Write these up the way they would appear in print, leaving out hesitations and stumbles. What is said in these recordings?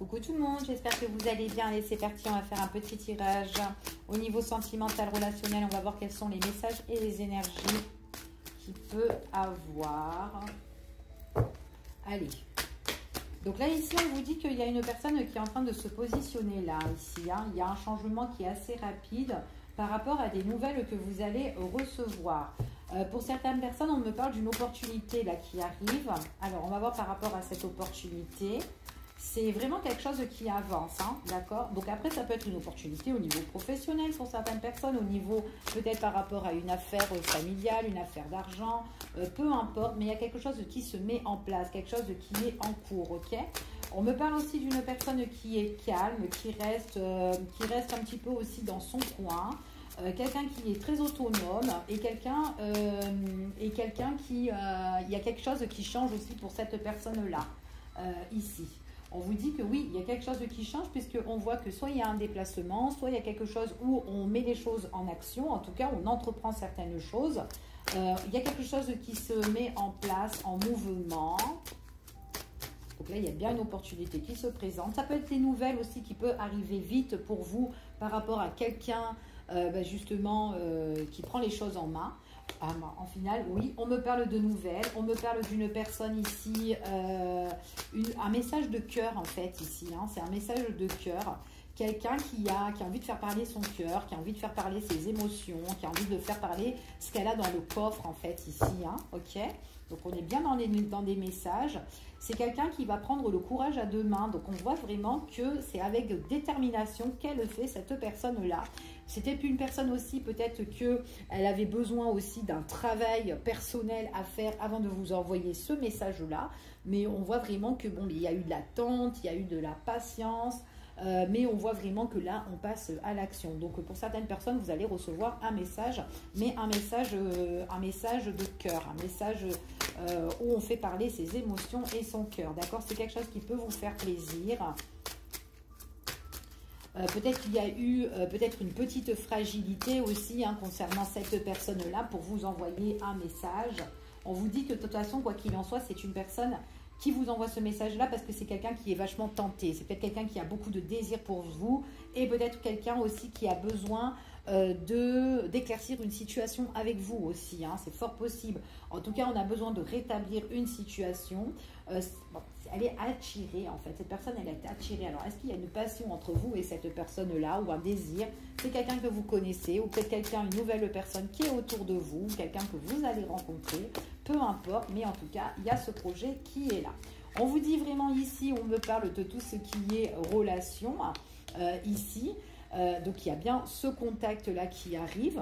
Coucou tout le monde, j'espère que vous allez bien. Allez, c'est parti, on va faire un petit tirage au niveau sentimental, relationnel. On va voir quels sont les messages et les énergies qu'il peut avoir. Allez. Donc là, ici, on vous dit qu'il y a une personne qui est en train de se positionner là, ici. Hein. Il y a un changement qui est assez rapide par rapport à des nouvelles que vous allez recevoir. Pour certaines personnes, on me parle d'une opportunité là qui arrive. Alors, on va voir par rapport à cette opportunité. C'est vraiment quelque chose qui avance, hein, d'accord? Donc après, ça peut être une opportunité au niveau professionnel pour certaines personnes, au niveau peut-être par rapport à une affaire familiale, une affaire d'argent, peu importe, mais il y a quelque chose qui se met en place, quelque chose qui est en cours, ok? On me parle aussi d'une personne qui est calme, qui reste un petit peu aussi dans son coin, quelqu'un qui est très autonome et quelqu'un qui... il y a quelque chose qui change aussi pour cette personne-là, ici. On vous dit que oui, il y a quelque chose qui change puisqu'on voit que soit il y a un déplacement, soit il y a quelque chose où on met les choses en action, en tout cas on entreprend certaines choses. Il y a quelque chose qui se met en place, en mouvement. Donc là, il y a bien une opportunité qui se présente. Ça peut être des nouvelles aussi qui peuvent arriver vite pour vous par rapport à quelqu'un justement qui prend les choses en main. En final, oui, on me parle de nouvelles, on me parle d'une personne ici, un message de cœur en fait ici, hein, c'est un message de cœur, quelqu'un qui a envie de faire parler son cœur, qui a envie de faire parler ses émotions, qui a envie de faire parler ce qu'elle a dans le coffre en fait ici, hein, ok. Donc on est bien dans des messages. C'est quelqu'un qui va prendre le courage à deux mains. Donc on voit vraiment que c'est avec détermination qu'elle fait cette personne-là. C'était une personne aussi peut-être qu'elle avait besoin aussi d'un travail personnel à faire avant de vous envoyer ce message-là. Mais on voit vraiment que bon, il y a eu de l'attente, il y a eu de la patience. Mais on voit vraiment que là, on passe à l'action. Donc, pour certaines personnes, vous allez recevoir un message, mais un message de cœur, un message où on fait parler ses émotions et son cœur. D'accord? C'est quelque chose qui peut vous faire plaisir. Peut-être qu'il y a eu peut-être une petite fragilité aussi hein, concernant cette personne-là pour vous envoyer un message. On vous dit que de toute façon, quoi qu'il en soit, c'est une personne qui vous envoie ce message-là parce que c'est quelqu'un qui est vachement tenté. C'est peut-être quelqu'un qui a beaucoup de désir pour vous et peut-être quelqu'un aussi qui a besoin d'éclaircir une situation avec vous aussi. Hein, c'est fort possible. En tout cas, on a besoin de rétablir une situation. Bon, elle est attirée en fait. Cette personne, elle est attirée. Alors, est-ce qu'il y a une passion entre vous et cette personne-là ou un désir? C'est quelqu'un que vous connaissez ou peut-être une nouvelle personne qui est autour de vous, quelqu'un que vous allez rencontrer. Peu importe, mais en tout cas, il y a ce projet qui est là. On vous dit vraiment ici, on me parle de tout ce qui est relation ici. Donc, il y a bien ce contact-là qui arrive.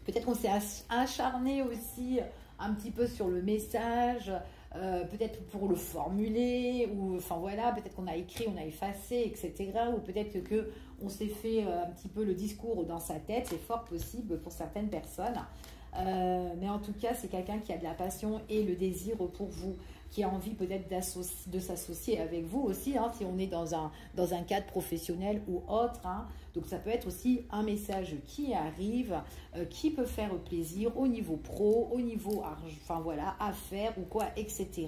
Peut-être qu'on s'est acharné aussi un petit peu sur le message, peut-être pour le formuler, ou enfin voilà, peut-être qu'on a écrit, on a effacé, etc. Ou peut-être qu'on s'est fait un petit peu le discours dans sa tête, c'est fort possible pour certaines personnes. Mais en tout cas, c'est quelqu'un qui a de la passion et le désir pour vous, qui a envie peut-être de s'associer avec vous aussi, hein, si on est dans un cadre professionnel ou autre. Hein. Donc ça peut être aussi un message qui arrive, qui peut faire plaisir au niveau pro, au niveau enfin voilà, affaires ou quoi, etc.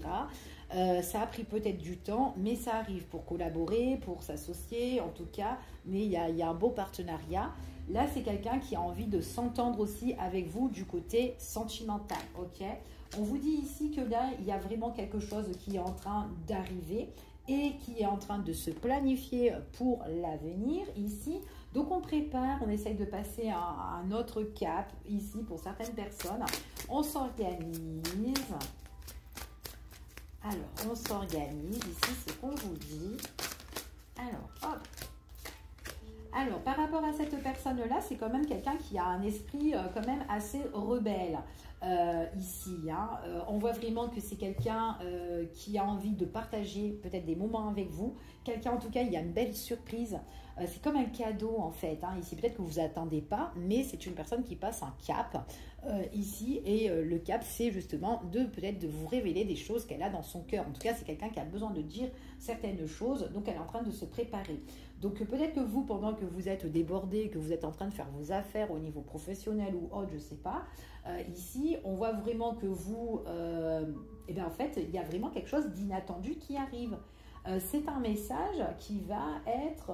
Ça a pris peut-être du temps, mais ça arrive pour collaborer, pour s'associer en tout cas, mais il y a un beau partenariat. Là, c'est quelqu'un qui a envie de s'entendre aussi avec vous du côté sentimental, ok? On vous dit ici que là, il y a vraiment quelque chose qui est en train d'arriver et qui est en train de se planifier pour l'avenir ici. Donc, on prépare, on essaye de passer à un autre cap ici pour certaines personnes. On s'organise. Alors, on s'organise. Ici, c'est ce qu'on vous dit. Alors, hop. Alors, par rapport à cette personne-là, c'est quand même quelqu'un qui a un esprit quand même assez rebelle ici. Hein. On voit vraiment que c'est quelqu'un qui a envie de partager peut-être des moments avec vous. Quelqu'un, en tout cas, il y a une belle surprise. C'est comme un cadeau, en fait. Hein. Ici, peut-être que vous ne attendez pas, mais c'est une personne qui passe un cap ici. Et le cap, c'est justement peut-être de vous révéler des choses qu'elle a dans son cœur. En tout cas, c'est quelqu'un qui a besoin de dire certaines choses. Donc, elle est en train de se préparer. Donc, peut-être que vous, pendant que vous êtes débordé, que vous êtes en train de faire vos affaires au niveau professionnel ou autre, je ne sais pas, ici, on voit vraiment que vous, en fait, il y a vraiment quelque chose d'inattendu qui arrive. c'est un message qui va être...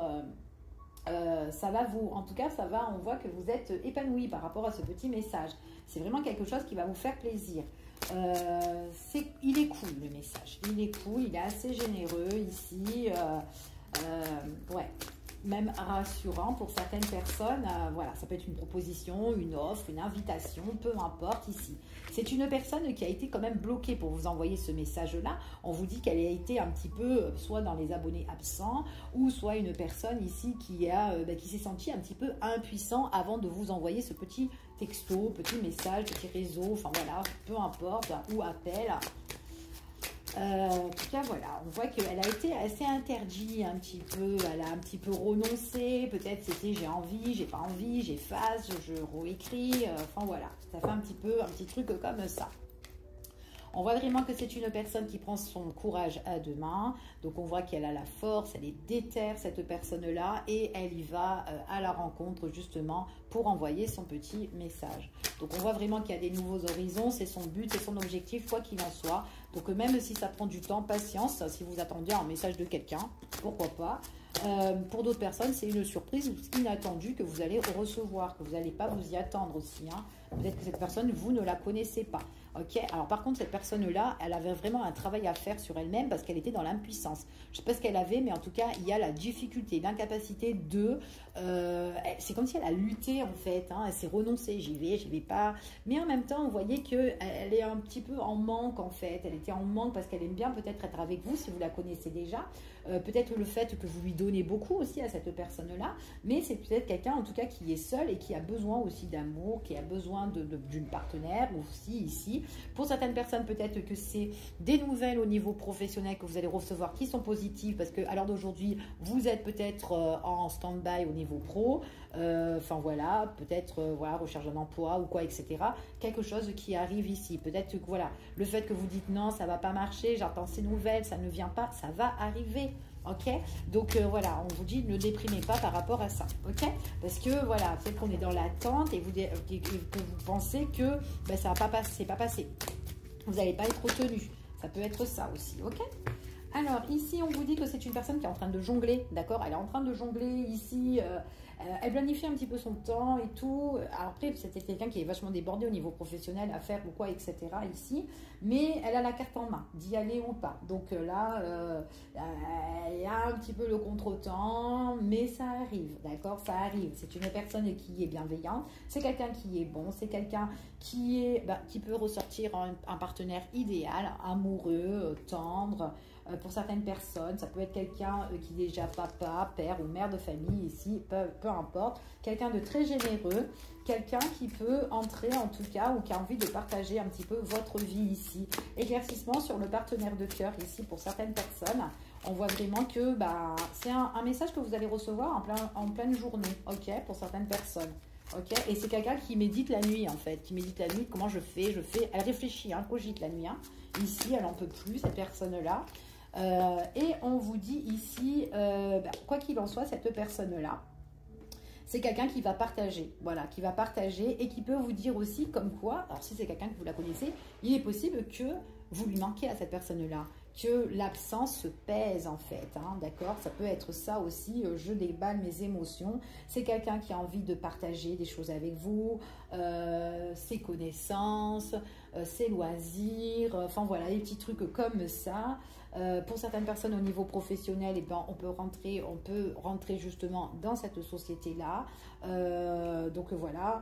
ça va vous, en tout cas, ça va, on voit que vous êtes épanoui par rapport à ce petit message. C'est vraiment quelque chose qui va vous faire plaisir. Il est cool le message, il est cool, il est assez généreux ici, ouais, même rassurant pour certaines personnes. Voilà, ça peut être une proposition, une offre, une invitation, peu importe ici. C'est une personne qui a été quand même bloquée pour vous envoyer ce message-là. On vous dit qu'elle a été un petit peu, soit dans les abonnés absents, ou soit une personne ici qui s'est sentie un petit peu impuissant avant de vous envoyer ce petit texto, petit message, petit réseau, enfin voilà, peu importe, ou appel. En tout cas, voilà, on voit qu'elle a été assez interdite un petit peu, elle a un petit peu renoncé, peut-être c'était j'ai envie, j'ai pas envie, j'efface, je réécris, enfin voilà, ça fait un petit truc comme ça. On voit vraiment que c'est une personne qui prend son courage à deux mains. Donc, on voit qu'elle a la force, elle est déterre, cette personne-là. Et elle y va à la rencontre, justement, pour envoyer son petit message. Donc, on voit vraiment qu'il y a des nouveaux horizons. C'est son but, c'est son objectif, quoi qu'il en soit. Donc, même si ça prend du temps, patience. Si vous attendiez un message de quelqu'un, pourquoi pas. Pour d'autres personnes, c'est une surprise inattendue que vous allez recevoir, que vous n'allez pas vous y attendre aussi. Hein. Peut-être que cette personne, vous ne la connaissez pas. Ok. Alors par contre, cette personne-là, elle avait vraiment un travail à faire sur elle-même parce qu'elle était dans l'impuissance. Je ne sais pas ce qu'elle avait, mais en tout cas, il y a la difficulté, l'incapacité de... c'est comme si elle a lutté en fait. Hein. Elle s'est renoncée, j'y vais pas. Mais en même temps, vous voyez qu'elle est un petit peu en manque en fait. Elle était en manque parce qu'elle aime bien peut-être être avec vous si vous la connaissez déjà. Peut-être le fait que vous lui donnez beaucoup aussi à cette personne-là. Mais c'est peut-être quelqu'un en tout cas qui est seul et qui a besoin aussi d'amour, qui a besoin d'une partenaire aussi ici. Pour certaines personnes, peut-être que c'est des nouvelles au niveau professionnel que vous allez recevoir qui sont positives parce qu'à l'heure d'aujourd'hui, vous êtes peut-être en stand-by au niveau pro. Enfin voilà, peut-être voilà, recherche d'un emploi ou quoi, etc. Quelque chose qui arrive ici. Peut-être que voilà, le fait que vous dites non, ça va pas marcher, j'attends ces nouvelles, ça ne vient pas, ça va arriver. Ok, donc voilà, on vous dit ne déprimez pas par rapport à ça, ok, parce que voilà, peut-être qu'on est dans l'attente et que vous pensez que ben, ça va pas passer, c'est pas passé, vous n'allez pas être retenu, ça peut être ça aussi, ok. Alors ici on vous dit que c'est une personne qui est en train de jongler, d'accord, elle est en train de jongler ici, elle planifie un petit peu son temps et tout. Alors après, c'était quelqu'un qui est vachement débordé au niveau professionnel, à faire ou quoi, etc. ici. Mais elle a la carte en main, d'y aller ou pas. Donc là, il y a un petit peu le contretemps, mais ça arrive, d'accord? Ça arrive. C'est une personne qui est bienveillante, c'est quelqu'un qui est bon, c'est quelqu'un qui peut ressortir un partenaire idéal, amoureux, tendre. Pour certaines personnes, ça peut être quelqu'un qui est déjà papa, père ou mère de famille ici, peu importe. Quelqu'un de très généreux, quelqu'un qui peut entrer en tout cas ou qui a envie de partager un petit peu votre vie ici. Éclaircissement sur le partenaire de cœur ici pour certaines personnes. On voit vraiment que c'est un message que vous allez recevoir en pleine journée, ok, pour certaines personnes. Ok, et c'est quelqu'un qui médite la nuit en fait, qui médite la nuit, comment je fais, elle réfléchit, hein, cogite la nuit, hein. Ici elle n'en peut plus, cette personne-là. Et on vous dit ici, quoi qu'il en soit, cette personne-là, c'est quelqu'un qui va partager, voilà, qui va partager et qui peut vous dire aussi comme quoi, alors si c'est quelqu'un que vous la connaissez, il est possible que vous lui manquez à cette personne-là, que l'absence se pèse en fait, hein, d'accord? Ça peut être ça aussi, je déballe mes émotions. C'est quelqu'un qui a envie de partager des choses avec vous, ses connaissances, ses loisirs, enfin voilà, des petits trucs comme ça. Pour certaines personnes au niveau professionnel, eh ben, on peut rentrer justement dans cette société-là. Donc voilà,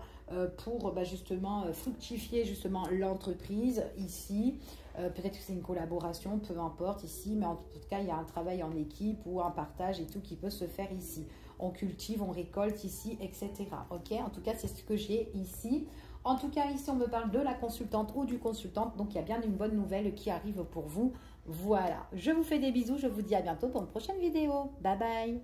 pour justement fructifier justement l'entreprise ici. Peut-être que c'est une collaboration, peu importe ici, mais en tout cas, il y a un travail en équipe ou un partage et tout qui peut se faire ici. On cultive, on récolte ici, etc. Ok, en tout cas, c'est ce que j'ai ici. En tout cas, ici, on me parle de la consultante ou du consultant. Donc, il y a bien une bonne nouvelle qui arrive pour vous. Voilà, je vous fais des bisous. Je vous dis à bientôt pour une prochaine vidéo. Bye bye.